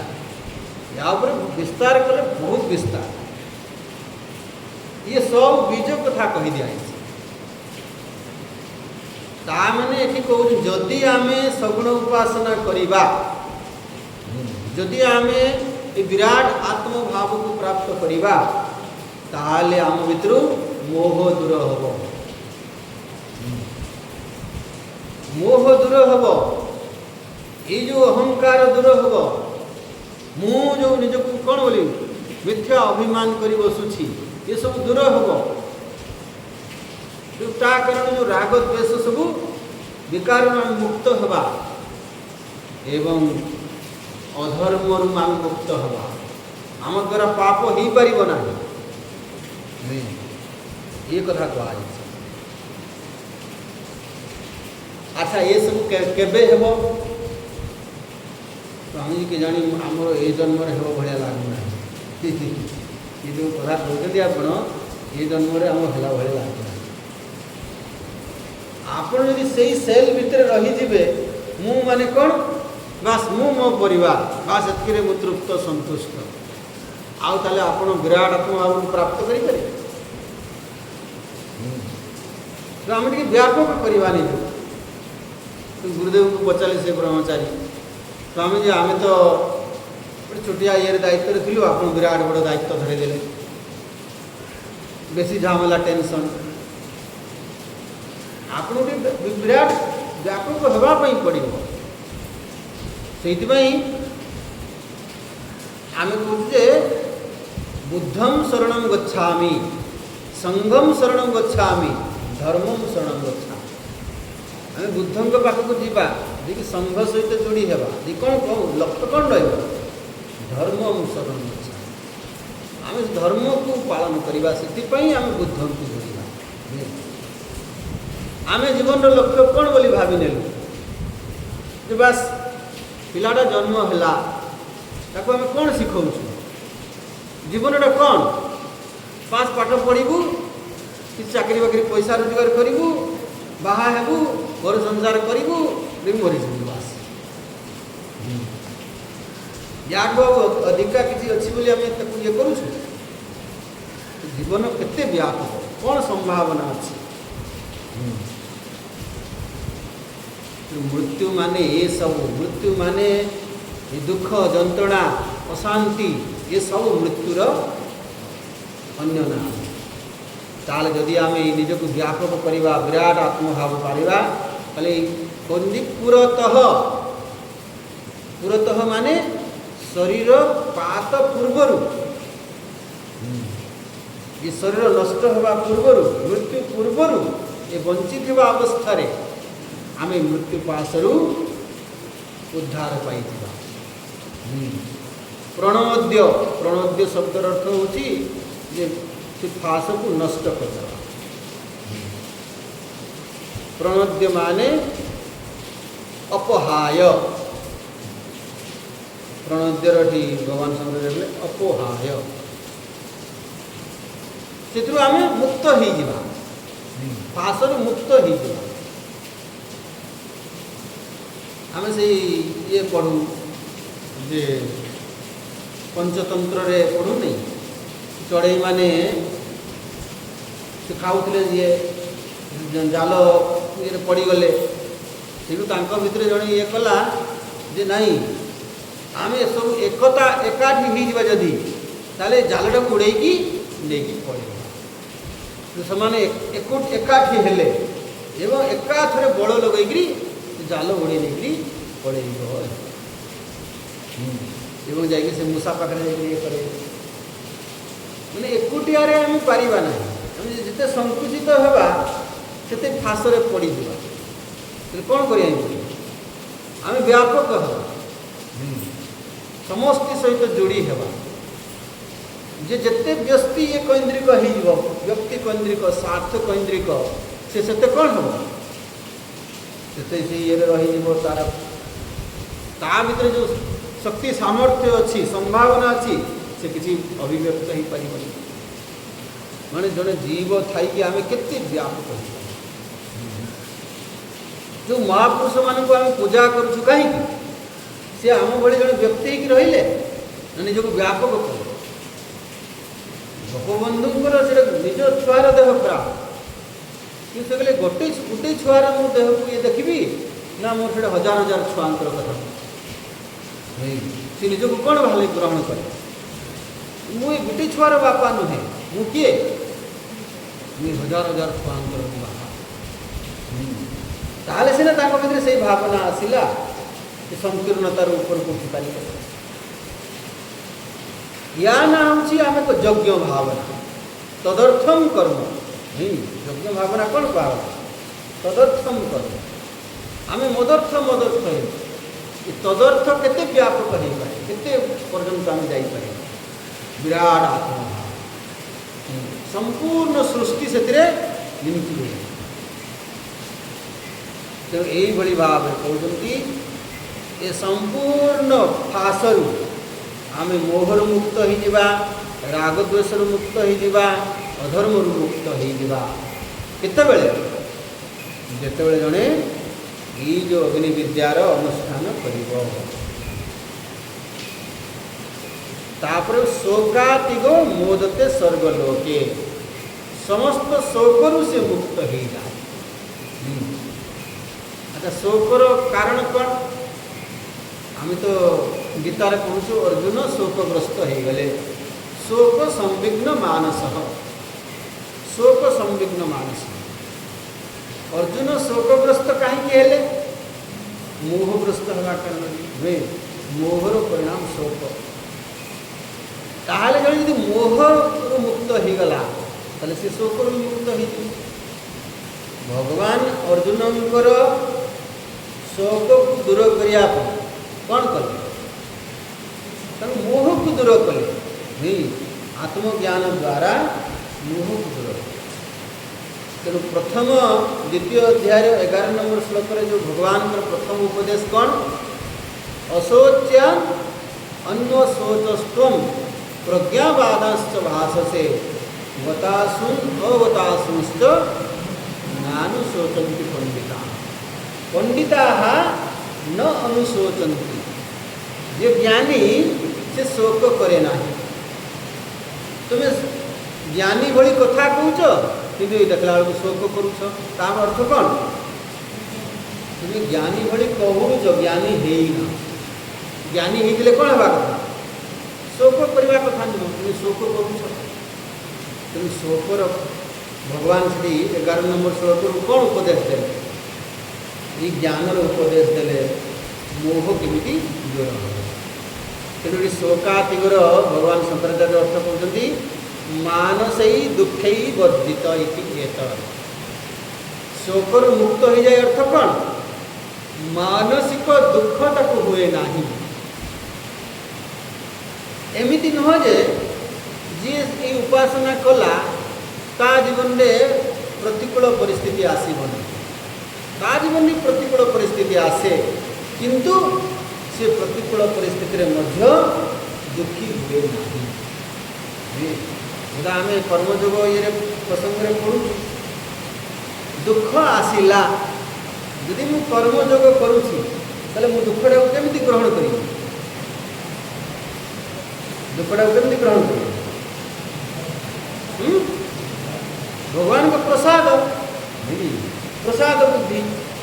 या विस्तार कले बहुत विस्तार ये सब बीज कथा कही दिया ताने ये कहूँ जदि आम सगुण उपासना करवा जदि आम विराट आत्मभाव को प्राप्त करवा ताले आम भितर मोह दूर हम मोह दूर हम ये जो अहंकार दूर हम मु जो निजक कौन बोली मिथ्या अभिमान कर बसुची ये सब दूर हम ता कारण जो राग द्वेष सब विकार मुक्त हवा एवं अधर्म आम मुक्त हवा आम द्वारा पाप हो पार ना ये कथा कह अच्छा ये सब केबे हेबो तो हम के जानी आमर ए जन्म हेबो भलिया लागुना ये जो कथा कहते आप ये जन्म आम हेला भलिया लागुना आपन यदि सही सेल भितर रहीजिबे मु माने कौन बास मु मो परिवार बास एतके मु तृप्त संतुष्ट आउ ताले आपन विराट आत्मा प्राप्त करि पारे तो आम टे व्यापक करवा नहीं तो गुरुदेव को पचारे से ब्रह्मचारी तो आम तो छोटिया ये दायित्व थी आप विराट बड़ दायित्व धरेदे बेसी झामेला टेंशन आप विराट व्यापक होगापी पड़ो से आम कहते बुद्धम शरणं गच्छामि संघम शरणं गच्छामि धर्मम शरणं गच्छामि आम बुद्धों पाखक जावा जी संघ सहित जोड़ी हेबा जी कौन कहूँ लक्ष्य कौन धर्मम शरणं गच्छामि आम धर्म को पालन करवा से आम बुद्धों को जोड़ा आम जीवन लक्ष्य कौन बोली भावी नेलु बास पिलाटा जन्म है ताको आम कौन शिखाऊ जीवन कौन पास पाठ पढ़ू कि चाकरी बाकरी पैसा रोजगार करूँ बाहा हेबू घर संसार करूँ मरी जाऊ बास या अधिका किसी अच्छी बोली आम ये करूँ जीवन केते व्यापक कौन संभावना अच्छी मृत्यु माने ये सब मृत्यु माने ये दुख जंत्रणा अशांति ये सब मृत्युर अन्य नाम ताल जदि आम निजक व्यापक करवा विराट आत्मभाव पारिबा ताले कौन पुरतः माने शरीर पात पूर्वर ये शरीर नष्ट होगा पूर्वर मृत्यु पूर्वर ये वंचित होगा अवस्था रे आमे मृत्यु पाशरू उद्धार पाई प्रणोद्य प्रणोद्य शब्दर अर्थ होची जे से फास को नष्ट कर प्रणोद्य माने अपहाय प्रणोद्यर भगवान शंकर अपहाय से आम मुक्त हो फासरू मुक्त हो आम से ये पढ़ू जे पंचतंत्र रे पढ़ू नहीं चढ़ई माने से खाऊले ये जाल ये पड़गले से भितर जड़े ये कला जे नहीं आम सब एकता एकाठी हो जदि ताले जालटा उड़ेकी नहीं पड़े से एकाठी हेले एवं एकाथरे बड़ लगे जाल उड़े नहीं पड़े एवं जा मूसा पाखे ये करे मैंने एकुटिया आम पारिबा ना जिते संकुचित होगा से फासरे पड़ जा कौन कर आम व्यापक हवा समस्त सहित जोड़ी हवा जे जिते व्यक्ति ये कैंद्रिक हो व्यक्ति कैंद्रिक स्वार्थ कैंद्रिक से कौन हम से ये रही तार ता भीतर जो शक्ति सामर्थ्य अच्छी संभावना अच्छी से किसी अभिव्यक्त हो पार माने जड़े जीव थी आम केते व्यापक जो महापुरुष मान को आम पूजा करूँ कहीं सी आम भाई जड़े व्यक्ति रहिले निजक व्यापक कर गोपबंधुर से निज छुआर देह खराब कि से कहले गोटे गोटे छुआर मो देह को ये देखी ना मोर से हजार हजार छुआंकर कथा सी निजक कौन भाई ग्रहण करे मुझे गोटे छुआर बापा नुहे मु किए मुझे हजार हजार छुआंकर बापा ताले सीना भीतर से भावना आसला कि संकीर्णतार ऊपर को उठी पारि या ना हूँ आम एक यज्ञ भावना तदर्थम कर्म नहीं यज्ञ भावना कौन कहा तदर्थम कर्म आम मदर्थ तदर्थ केते व्यापक हो पाए केते पर्यंत आम जापर विराट आत्मभाव संपूर्ण सृष्टि से निमित्त हुए तेणु यही भाव कहते ये संपूर्ण फासरू आम मोहर मुक्त हो रागद्वेषर मुक्त हो अधर्म मुक्त हो केतबेले जेतेबेले जड़े ये जो अग्नि विद्यार अनुष्ठान कर शोकातिगो मोदते स्वर्गलोके समस्त शोकरु से मुक्त हो जाए। अच्छा शोकर कारण कौन आम तो गीतार पढ़ु अर्जुन शोकग्रस्त हो गले शोक संविघ्न मानस शोक संविघ्न मानस अर्जुन शोकग्रस्त कहीं मोहग्रस्त होगा कारण वे मोहर परिणाम शोक ताहले जब यदि मोहर मुक्त हो गला ताले से शोकर मुक्त हो भगवान अर्जुनंकर शोक को दूर करने कौन कले मोह को दूर कले नहीं आत्मज्ञान द्वारा मोह को दूर तेणु प्रथम द्वितीय अध्याय 11 नंबर श्लोक जो भगवान प्रथम उपदेश कौन अशोच्या अन्वशोचस्व प्रज्ञावादाश्च भाषसे वतासुन अवतासुश्च नानुशोचन्ति पंडिता पंडिता न अनुशोचन्ति जे ज्ञानी से शोक करे ना तुम्हें ज्ञानी भली कथा कहूच कि देखला बेलू शोक करुच तार अर्थ कौन तुम्हें ज्ञानी भली कहूच ज्ञानी है ना ज्ञानी होते कौन हवा कथा शोक करने कथा नुह तुम्हें शोक करुच तेणु शोकर भगवान श्री 11 नंबर श्लोक कौन उपदेश दे ये ज्ञान उपदेश देले मोह केमी दूर हो तेणु शोकातिगर भगवान शंकराचार्य अर्थ कहते मानसई दुखई वर्जित शोकर मुक्त हो जाए अर्थ कौन मानसिक दुख ताको हुए नहीं एमिति नुह जे जी ये उपासना कला ता जीवन में प्रतिकूल परिस्थिति आसबनी ता जीवन में प्रतिकूल परिस्थिति आसे किंतु से प्रतिकूल परिस्थिति मध्य दुखी हुए नहीं जरा आम कर्मयोग ये प्रसंग में पढ़ु दुख आसला यदि मु कर्मयोग करुँची ताले मु दुखटा केमी ग्रहण करी दुखटा केमी ग्रहण करी भगवान का प्रसाद प्रसाद बुद्धि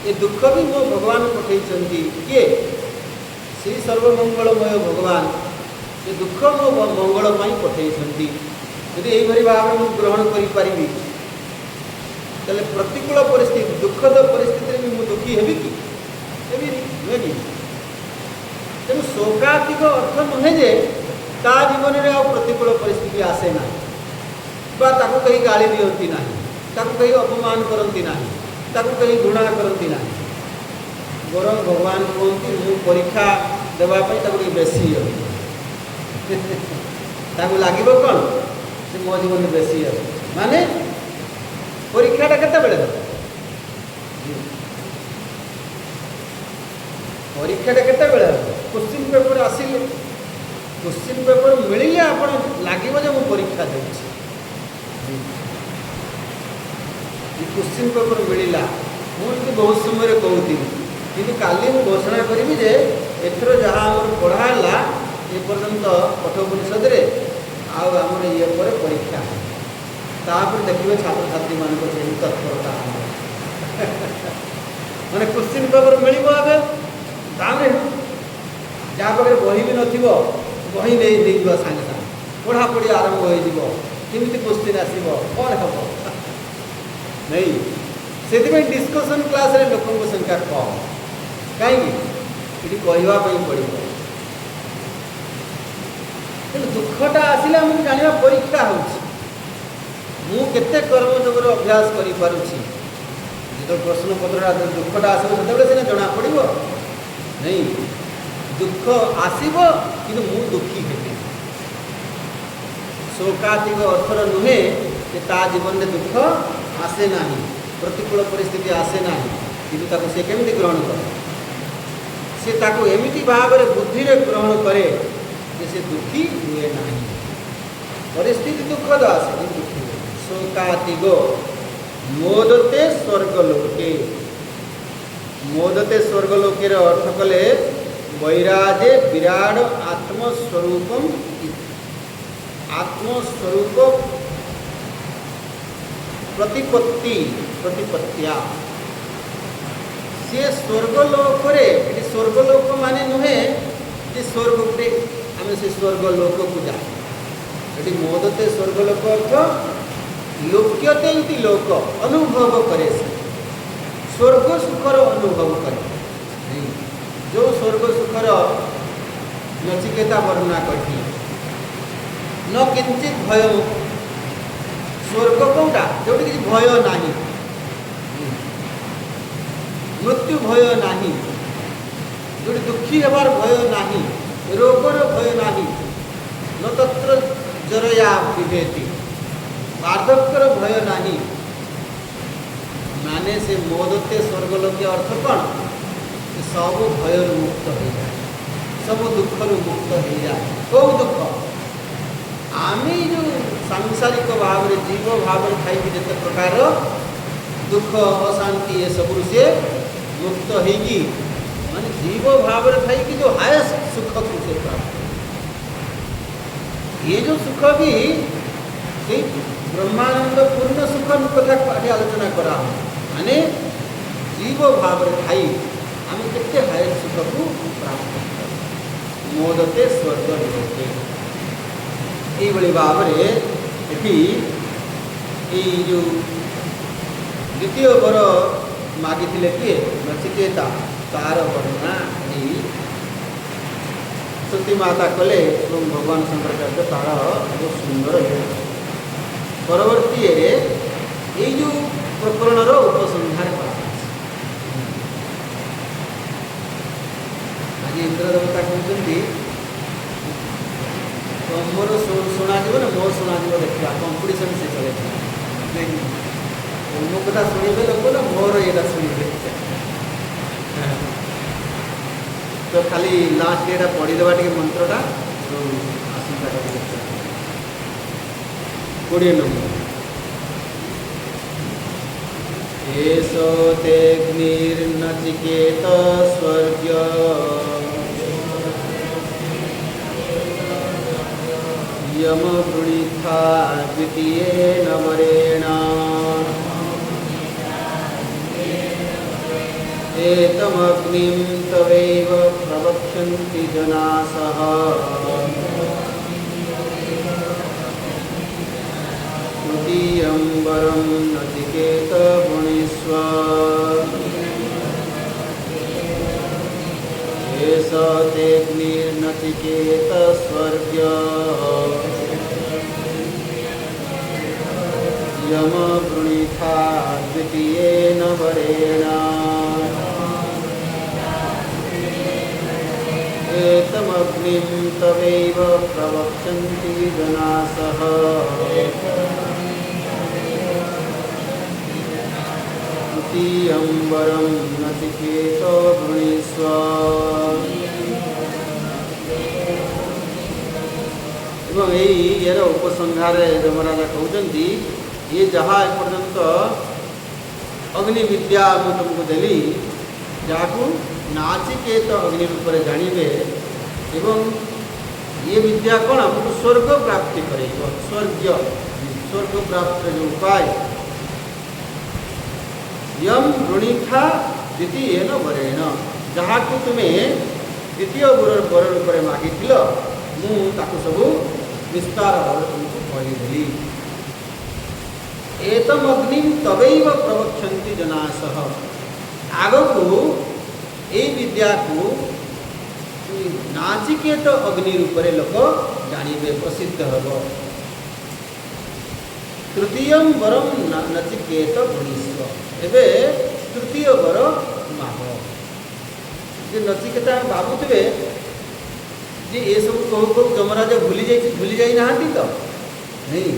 ये दुख भी मो भगवान पठे किए श्री सर्वमंगलमय भगवान ये दुख मो मंगल पठे यदि यही भाव में ग्रहण करी ताले प्रतिकूल परिस्थिति दुखद परिस्थिति में मुझे दुखी हेबी कि नुहे कि तेणु शोकातिक अर्थ नुहे जे ता जीवन में आ प्रतिकूल परिस्थिति आसे ना ताकू कहीं गाली दियंती ना ताकू कहीं अपमान करती ना ताकू कहीं घृणा करती ना बरं भगवान कहते मु परीक्षा देवाई बेसी लगे कौन से मो जीवन में बेसी माने परीक्षाटा केतबेले परीक्षाटा केतबेले क्वेश्चन पेपर आसिले क्वेश्चन पेपर मिले आप लगे मु परीक्षा दे क्वेश्चन पेपर मिलला मुझे बहुत समय कहती कि काली मुझे घोषणा करी जे एथर जहाँ पढ़ाला ये पर्यंत कठोपनिषद आम ये परीक्षा तापर देखिए छात्र छात्री मान तत्परता मैंने क्वेश्चन पेपर मिल जहाँ पाखे बही भी नथिबो बही नहीं सागे सागे पढ़ापढ़ी आरंभ होमती क्वेश्चन आसो कौन हम नहीं से डिस्कसन क्लास रे लोक संख्या कम कहीं कहवाई पड़ो दुखटा आसला आमको जाना परीक्षा होते कर्मयोग अभ्यास करुँच जो प्रश्न पत्र दुखटा आसो से सीना जना पड़ो नहीं दुख आसब कि दुखी हे शोकातिक अर्थर नुहे कि ता जीवन में दुख आसे ना प्रतिकूल परिस्थिति आसे ना कि से केमी ग्रहण करे से ताको एमिति भाव बुद्धि ग्रहण करे से दुखी हुए ना परिस्थिति दुखद आसे दुखी हुए शोकातिगो मोदते स्वर्गलोके अर्थ कले वैराजे विराट आत्मस्वरूपम आत्मस्वरूप प्रतिपत्तिया सी स्वर्गलोक स्वर्गलोक माने नुहे जे स्वर्ग उठे आम से स्वर्गलोक को जाए मोदते स्वर्गलोक अर्थ लोक्यते इति लोक अनुभव करे स्वर्ग सुखर अनुभव करे जो स्वर्ग सुखर नचिकेता वर्णना करती न किंचित भय स्वर्ग कौटा जो कि भय ना मृत्यु भय ना जो दुखी हबार भय ना रोगर भय ना न तत्र जरया विभेति वार्धक्यर भय ना माने से मोदते स्वर्गलोक अर्थ कौन सब भय मुक्त हो जाए सब दुख मुक्त हो जाए कौ दुख आम जो सांसारिक भाव में जीव भाव में खाई जिते प्रकार दुख अशांति ये सब से मुक्त होगी माने जीव भाव में खाई जो हायेस्ट सुख को से प्राप्त ये जो सुख भी ब्रह्मानंद पूर्ण सुख कथा पाठे आलोचना करा माने जीव भाव में खाई आम के हायेस्ट सुख को प्राप्त मोदते स्वर्ग लोके ये भाव में ये जो द्वितीय वर मागी किए नचिकेता तार वर्णना स्तुति माता कले और भगवान शंकराचार्य तार बहुत सुंदर है परवर्ती ये जो प्रकरण उपसंहार कर आज इंद्र देवता कहते तुमर शुणा ना मोर शुणा देखा कंपिटिशन से चले मो कथा शुणे लोक ना मोर यहाँ शुणे तो खाली लास्ट ये पढ़ीदेवा टे मंत्रटा आशंका 20 नंबर एष तेऽग्निर्नचिकेत स्वर्ग यम वृणीथा द्वितीयेन वरेण एतमग्निं तवैव प्रवक्षन्ति जनासः तृतीयं वरं नचिकेत वृणीष्व एष तेऽग्निर्नचिकेत स्वर्ग यम वृणीथा द्वितीयेन वरेण एतमग्निं तवैव प्रवक्षन्ति जनासः तृतीयं वरं नचिकेत वृणीष्व एवं ये उपसंहार यमराजा कहते ये जहाँ एपर्यंत अग्नि विद्या मुझे तुमको देली जहाँ नाचिकेत अग्नि रूप जानवे एवं ये विद्या कौन हमको स्वर्ग प्राप्ति करे स्वर्ग प्राप्त जो उपाय यम वृणीथा द्वितीयेन वरेण जहाँ को तुम्हें द्वितीय वर रूप मागी मुझे सब विस्तार भाव तुमको कहीदेली एतम अग्नि तवैव प्रवक्षन्ति जनासः आग को ये विद्या को नाचिकेत अग्नि रूप लोक जानवे प्रसिद्ध हम तृतीय वरम नचिकेत वृणीष्व एवं तृतीय वर माग जे नचिकेता भावुवे जे ये सब कहू कहू जमराज भूली जाना तो नहीं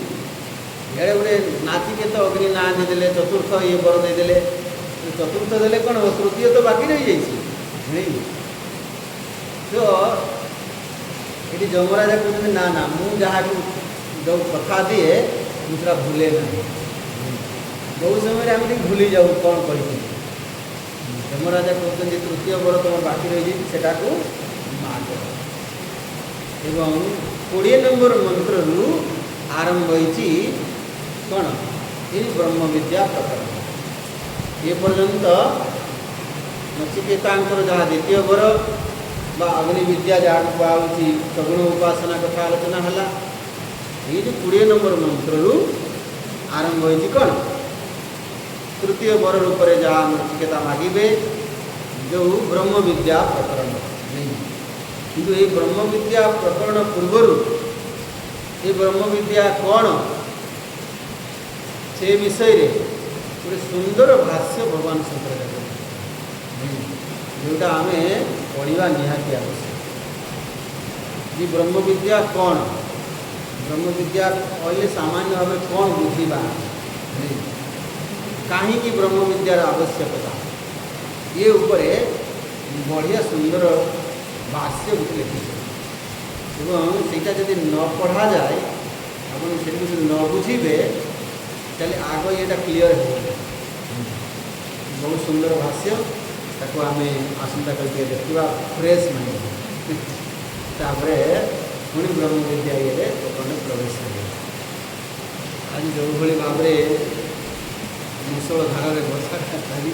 इे गोटे नाचिकेत अग्नि ना देदेले चतुर्थ ये वर देदेले चतुर्थ देले कौन हो तृतीय तो बाकी रही नहीं तो ये जमराजा कहते ना ना मुझे जो कथा दिए मुझा भूले ना बहुत समय आम भूली जाऊ कौन कही जमराजा कहते तृतीय वर तुम बाकी रही सेटा को माग एवं 20 नंबर मंत्र रु आरंभ होती कौन ये ब्रह्म विद्या प्रकरण ये पर्यंत नचिकेता जहाँ द्वितीय वर बा अग्नि विद्या जहाँ कहुच्छी सगुण उपासना कथा आलोचना है ये जो 20 नंबर मंत्र रु आरंभ होती कौन तृतीय वर रूप जहाँ नचिकेता मागे जो ब्रह्म विद्या प्रकरण नहीं किंतु ये ब्रह्म विद्या प्रकरण पूर्वर ये ब्रह्म विद्या कौन से विषय रे गोटे सुंदर भाष्य भगवान शंकराचार्य जोटा आम पढ़ा निहाती आवश्यक ये ब्रह्म विद्या कौन ब्रह्म विद्या कहले सामान्य भाव कौन बुझा कहीं ब्रह्म विद्यार आवश्यकता ये उपरे बढ़िया सुंदर भाष्य गोटे लिखी सेटा जब न पढ़ा जाए अपन से न बुझे चले आग ये क्लीयर हो बहुत सुंदर भाष्य ताको आम आसंता करके देखा फ्रेश माइंड तापर पुणी ब्रह्म विद्या ये प्रवेश करें आज जो भाव में मुसल धारा वर्षा चली